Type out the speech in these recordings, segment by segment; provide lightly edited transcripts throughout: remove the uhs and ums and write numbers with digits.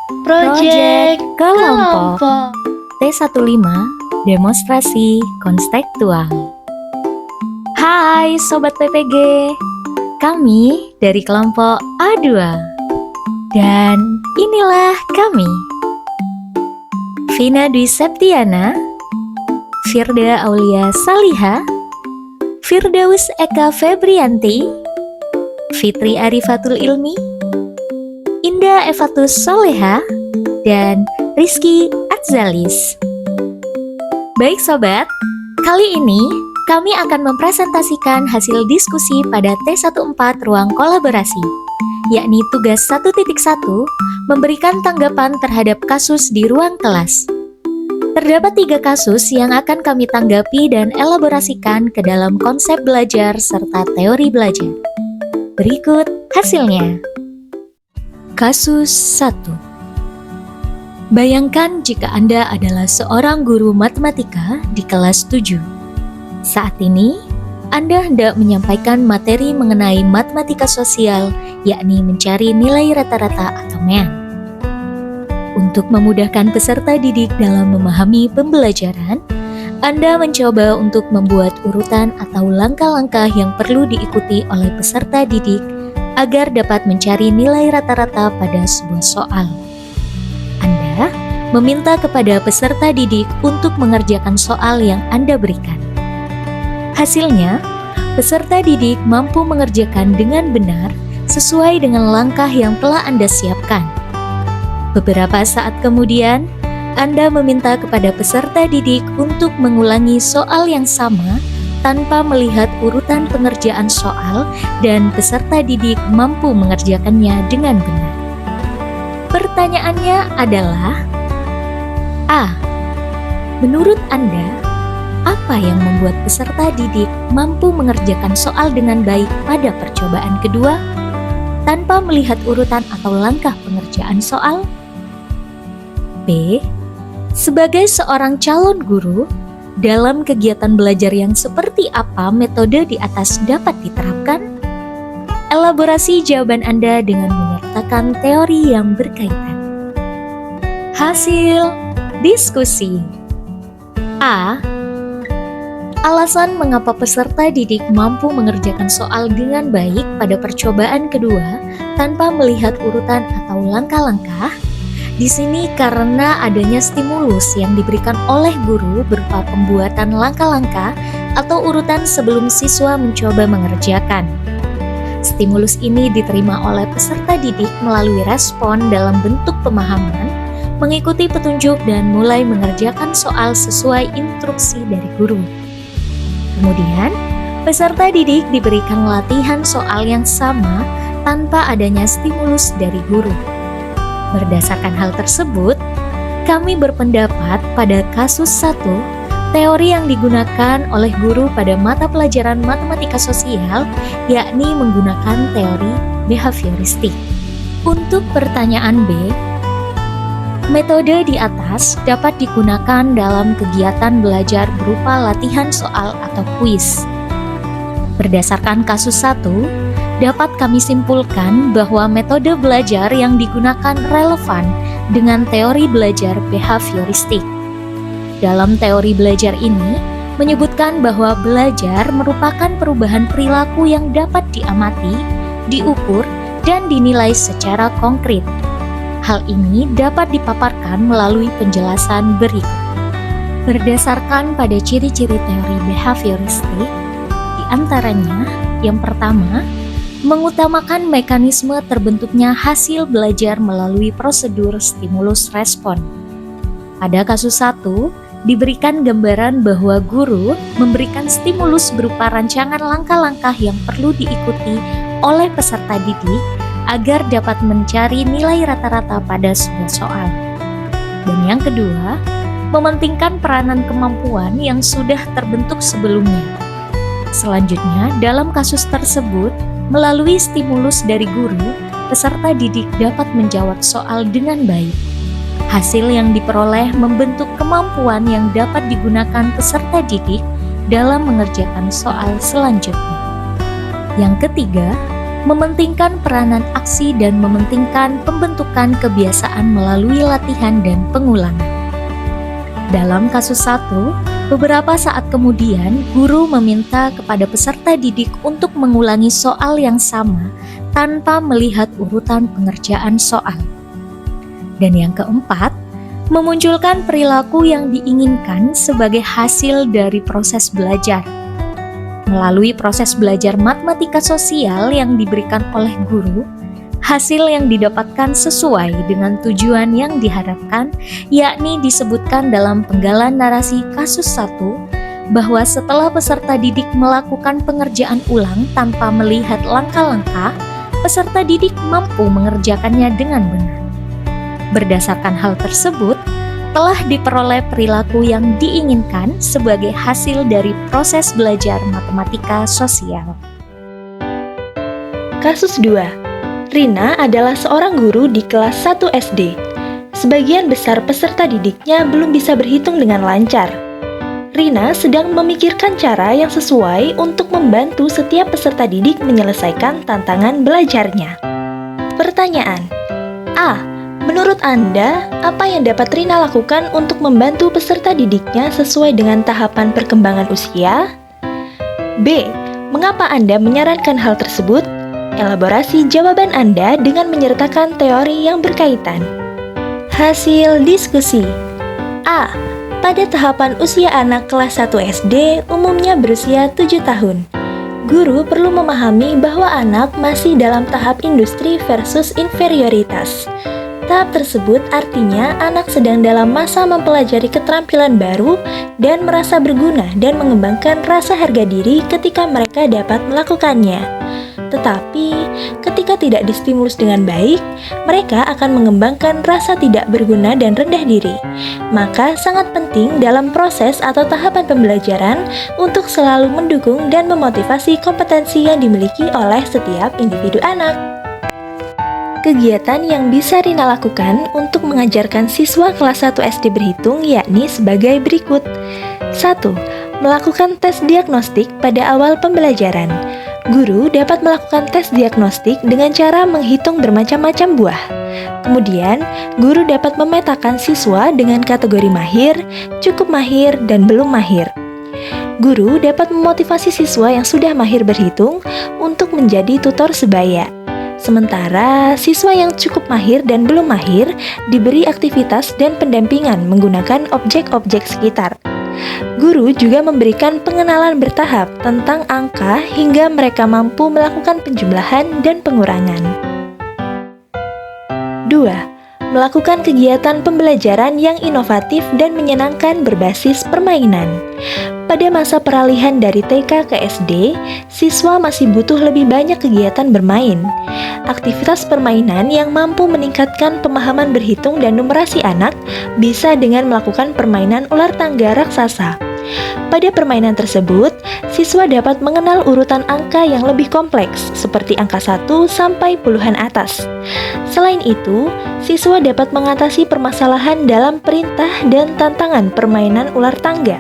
Project Kelompok Kelompok. T15 Demonstrasi Konstekstual. Hai Sobat PPG, kami dari kelompok A2. Dan inilah kami, Vina Dwi Septiana, Firda Aulia Saliha, Firdaus Eka Febrianti, Fitri Arifatul Ilmi, Indah Evatus Soleha, dan Rizky Adzalis. Baik sobat, kali ini kami akan mempresentasikan hasil diskusi pada T14 Ruang Kolaborasi, yakni tugas 1.1 memberikan tanggapan terhadap kasus di ruang kelas. Terdapat 3 kasus yang akan kami tanggapi dan elaborasikan ke dalam konsep belajar serta teori belajar. Berikut hasilnya. Kasus 1. Bayangkan jika Anda adalah seorang guru matematika di kelas 7. Saat ini, Anda hendak menyampaikan materi mengenai matematika sosial, yakni mencari nilai rata-rata atau MEAN. Untuk memudahkan peserta didik dalam memahami pembelajaran, Anda mencoba untuk membuat urutan atau langkah-langkah yang perlu diikuti oleh peserta didik agar dapat mencari nilai rata-rata pada sebuah soal. Anda meminta kepada peserta didik untuk mengerjakan soal yang Anda berikan. Hasilnya, peserta didik mampu mengerjakan dengan benar sesuai dengan langkah yang telah Anda siapkan. Beberapa saat kemudian, Anda meminta kepada peserta didik untuk mengulangi soal yang sama tanpa melihat urutan pengerjaan soal, dan peserta didik mampu mengerjakannya dengan benar. Pertanyaannya adalah: A. Menurut Anda, apa yang membuat peserta didik mampu mengerjakan soal dengan baik pada percobaan kedua tanpa melihat urutan atau langkah pengerjaan soal? B. Sebagai seorang calon guru, dalam kegiatan belajar yang seperti apa metode di atas dapat diterapkan? Elaborasi jawaban Anda dengan menyertakan teori yang berkaitan. Hasil diskusi. A. Alasan mengapa peserta didik mampu mengerjakan soal dengan baik pada percobaan kedua tanpa melihat urutan atau langkah-langkah. Di sini karena adanya stimulus yang diberikan oleh guru berupa pembuatan langkah-langkah atau urutan sebelum siswa mencoba mengerjakan. Stimulus ini diterima oleh peserta didik melalui respon dalam bentuk pemahaman, mengikuti petunjuk dan mulai mengerjakan soal sesuai instruksi dari guru. Kemudian, peserta didik diberikan latihan soal yang sama tanpa adanya stimulus dari guru. Berdasarkan hal tersebut, kami berpendapat pada kasus 1, teori yang digunakan oleh guru pada mata pelajaran matematika sosial, yakni menggunakan teori behavioristik. Untuk pertanyaan B, metode di atas dapat digunakan dalam kegiatan belajar berupa latihan soal atau kuis. Berdasarkan kasus 1, dapat kami simpulkan bahwa metode belajar yang digunakan relevan dengan teori belajar behavioristik. Dalam teori belajar ini, menyebutkan bahwa belajar merupakan perubahan perilaku yang dapat diamati, diukur, dan dinilai secara konkret. Hal ini dapat dipaparkan melalui penjelasan berikut. Berdasarkan pada ciri-ciri teori behavioristik, di antaranya, yang pertama, mengutamakan mekanisme terbentuknya hasil belajar melalui prosedur stimulus respon. Pada kasus 1, diberikan gambaran bahwa guru memberikan stimulus berupa rancangan langkah-langkah yang perlu diikuti oleh peserta didik agar dapat mencari nilai rata-rata pada sebuah soal. Dan yang kedua, mementingkan peranan kemampuan yang sudah terbentuk sebelumnya. Selanjutnya, dalam kasus tersebut, melalui stimulus dari guru, peserta didik dapat menjawab soal dengan baik. Hasil yang diperoleh membentuk kemampuan yang dapat digunakan peserta didik dalam mengerjakan soal selanjutnya. Yang ketiga, mementingkan peranan aksi dan mementingkan pembentukan kebiasaan melalui latihan dan pengulangan. Dalam kasus 1, beberapa saat kemudian guru meminta kepada peserta didik untuk mengulangi soal yang sama tanpa melihat urutan pengerjaan soal. Dan yang keempat, memunculkan perilaku yang diinginkan sebagai hasil dari proses belajar. Melalui proses belajar matematika sosial yang diberikan oleh guru, hasil yang didapatkan sesuai dengan tujuan yang diharapkan, yakni disebutkan dalam penggalan narasi kasus 1, bahwa setelah peserta didik melakukan pengerjaan ulang tanpa melihat langkah-langkah, peserta didik mampu mengerjakannya dengan benar. Berdasarkan hal tersebut, telah diperoleh perilaku yang diinginkan sebagai hasil dari proses belajar matematika sosial. Kasus 2. Rina adalah seorang guru di kelas 1 SD. Sebagian besar peserta didiknya belum bisa berhitung dengan lancar. Rina sedang memikirkan cara yang sesuai untuk membantu setiap peserta didik menyelesaikan tantangan belajarnya. Pertanyaan: A. Menurut Anda, apa yang dapat Rina lakukan untuk membantu peserta didiknya sesuai dengan tahapan perkembangan usia? B. Mengapa Anda menyarankan hal tersebut? Elaborasi jawaban Anda dengan menyertakan teori yang berkaitan. Hasil diskusi. A. Pada tahapan usia anak kelas 1 SD umumnya berusia 7 tahun. Guru perlu memahami bahwa anak masih dalam tahap industri versus inferioritas. Tahap tersebut artinya anak sedang dalam masa mempelajari keterampilan baru dan merasa berguna dan mengembangkan rasa harga diri ketika mereka dapat melakukannya. Tetapi, ketika tidak distimulus dengan baik, mereka akan mengembangkan rasa tidak berguna dan rendah diri. Maka sangat penting dalam proses atau tahapan pembelajaran untuk selalu mendukung dan memotivasi kompetensi yang dimiliki oleh setiap individu anak. Kegiatan yang bisa Rina lakukan untuk mengajarkan siswa kelas 1 SD berhitung yakni sebagai berikut. 1. Melakukan tes diagnostik pada awal pembelajaran. Guru dapat melakukan tes diagnostik dengan cara menghitung bermacam-macam buah. Kemudian, guru dapat memetakan siswa dengan kategori mahir, cukup mahir, dan belum mahir. Guru dapat memotivasi siswa yang sudah mahir berhitung untuk menjadi tutor sebaya. Sementara siswa yang cukup mahir dan belum mahir diberi aktivitas dan pendampingan menggunakan objek-objek sekitar. Guru juga memberikan pengenalan bertahap tentang angka hingga mereka mampu melakukan penjumlahan dan pengurangan. 2. Melakukan kegiatan pembelajaran yang inovatif dan menyenangkan berbasis permainan. Pada masa peralihan dari TK ke SD, siswa masih butuh lebih banyak kegiatan bermain. Aktivitas permainan yang mampu meningkatkan pemahaman berhitung dan numerasi anak bisa dengan melakukan permainan ular tangga raksasa. Pada permainan tersebut, siswa dapat mengenal urutan angka yang lebih kompleks, seperti angka 1 sampai puluhan atas. Selain itu, siswa dapat mengatasi permasalahan dalam perintah dan tantangan permainan ular tangga.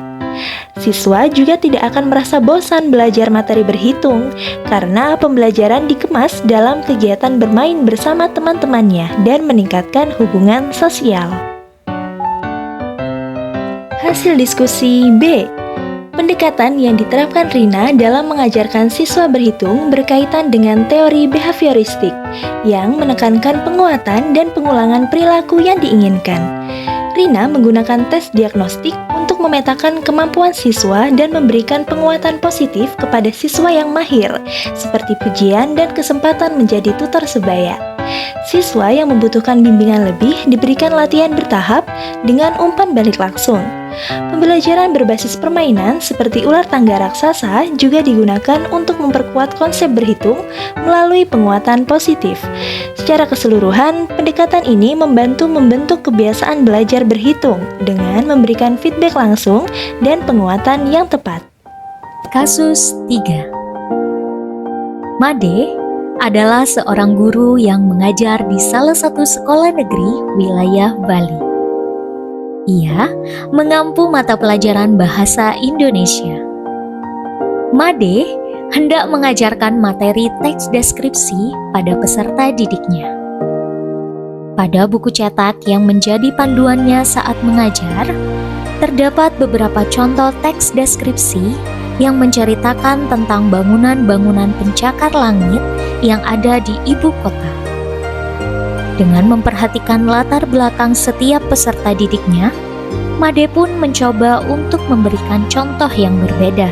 Siswa juga tidak akan merasa bosan belajar materi berhitung, karena pembelajaran dikemas dalam kegiatan bermain bersama teman-temannya dan meningkatkan hubungan sosial. Hasil diskusi B. Pendekatan yang diterapkan Rina dalam mengajarkan siswa berhitung berkaitan dengan teori behavioristik yang menekankan penguatan dan pengulangan perilaku yang diinginkan. Rina menggunakan tes diagnostik untuk memetakan kemampuan siswa dan memberikan penguatan positif kepada siswa yang mahir, seperti pujian dan kesempatan menjadi tutor sebaya. Siswa yang membutuhkan bimbingan lebih diberikan latihan bertahap dengan umpan balik langsung. Pembelajaran berbasis permainan seperti ular tangga raksasa juga digunakan untuk memperkuat konsep berhitung melalui penguatan positif. Secara keseluruhan, pendekatan ini membantu membentuk kebiasaan belajar berhitung dengan memberikan feedback langsung dan penguatan yang tepat. Kasus 3. Made adalah seorang guru yang mengajar di salah satu sekolah negeri wilayah Bali. Ia mengampu mata pelajaran bahasa Indonesia. Made hendak mengajarkan materi teks deskripsi pada peserta didiknya. Pada buku cetak yang menjadi panduannya saat mengajar, terdapat beberapa contoh teks deskripsi yang menceritakan tentang bangunan-bangunan pencakar langit yang ada di ibu kota. Dengan memperhatikan latar belakang setiap peserta didiknya, Made pun mencoba untuk memberikan contoh yang berbeda.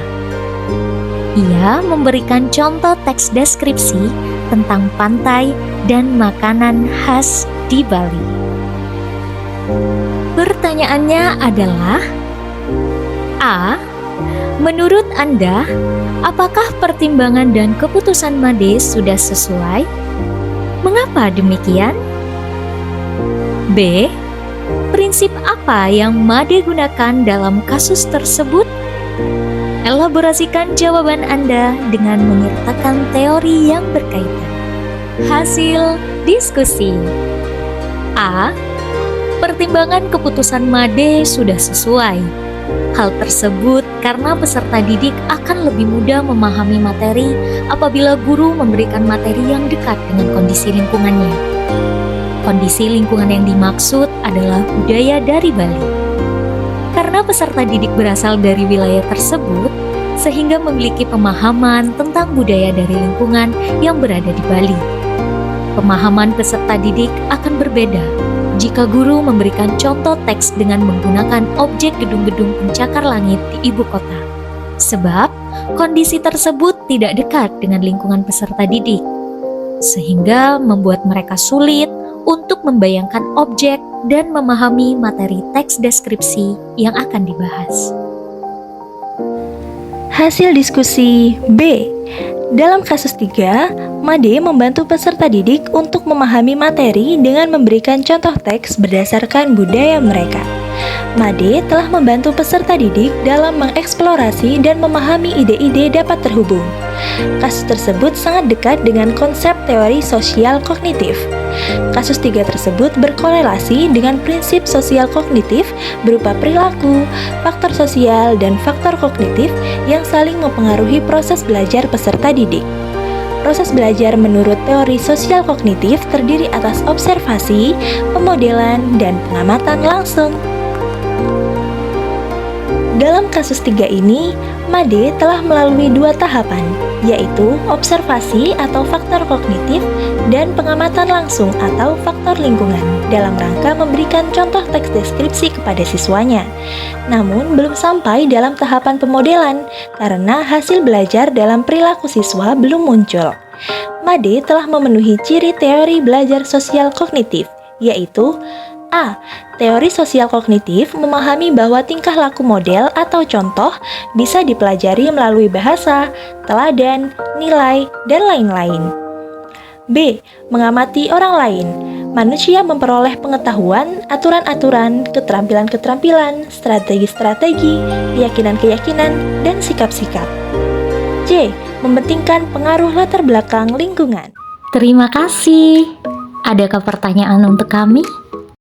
Ia memberikan contoh teks deskripsi tentang pantai dan makanan khas di Bali. Pertanyaannya adalah: A. Menurut Anda, apakah pertimbangan dan keputusan Made sudah sesuai? Mengapa demikian? B. Prinsip apa yang Made gunakan dalam kasus tersebut? Elaborasikan jawaban Anda dengan menyertakan teori yang berkaitan. Hasil diskusi. A. Pertimbangan keputusan Made sudah sesuai. Hal tersebut karena peserta didik akan lebih mudah memahami materi apabila guru memberikan materi yang dekat dengan kondisi lingkungannya. Kondisi lingkungan yang dimaksud adalah budaya dari Bali. Karena peserta didik berasal dari wilayah tersebut, sehingga memiliki pemahaman tentang budaya dari lingkungan yang berada di Bali. Pemahaman peserta didik akan berbeda jika guru memberikan contoh teks dengan menggunakan objek gedung-gedung pencakar langit di ibu kota. Sebab, kondisi tersebut tidak dekat dengan lingkungan peserta didik, sehingga membuat mereka sulit untuk membayangkan objek dan memahami materi teks deskripsi yang akan dibahas. Hasil diskusi B. Dalam kasus 3, Made membantu peserta didik untuk memahami materi dengan memberikan contoh teks berdasarkan budaya mereka. Made telah membantu peserta didik dalam mengeksplorasi dan memahami ide-ide dapat terhubung. Kasus tersebut sangat dekat dengan konsep teori sosial kognitif. Kasus 3 tersebut berkorelasi dengan prinsip sosial kognitif berupa perilaku, faktor sosial, dan faktor kognitif yang saling mempengaruhi proses belajar peserta didik. Proses belajar menurut teori sosial kognitif terdiri atas observasi, pemodelan, dan pengamatan langsung. Dalam kasus 3 ini, Made telah melalui 2 tahapan, yaitu observasi atau faktor kognitif dan pengamatan langsung atau faktor lingkungan dalam rangka memberikan contoh teks deskripsi kepada siswanya. Namun belum sampai dalam tahapan pemodelan karena hasil belajar dalam perilaku siswa belum muncul. Made telah memenuhi ciri teori belajar sosial kognitif, yaitu A. Teori sosial kognitif memahami bahwa tingkah laku model atau contoh bisa dipelajari melalui bahasa, teladan, nilai, dan lain-lain. B. Mengamati orang lain. Manusia memperoleh pengetahuan, aturan-aturan, keterampilan-keterampilan, strategi-strategi, keyakinan-keyakinan, dan sikap-sikap. C. Mementingkan pengaruh latar belakang lingkungan. Terima kasih. Adakah pertanyaan untuk kami?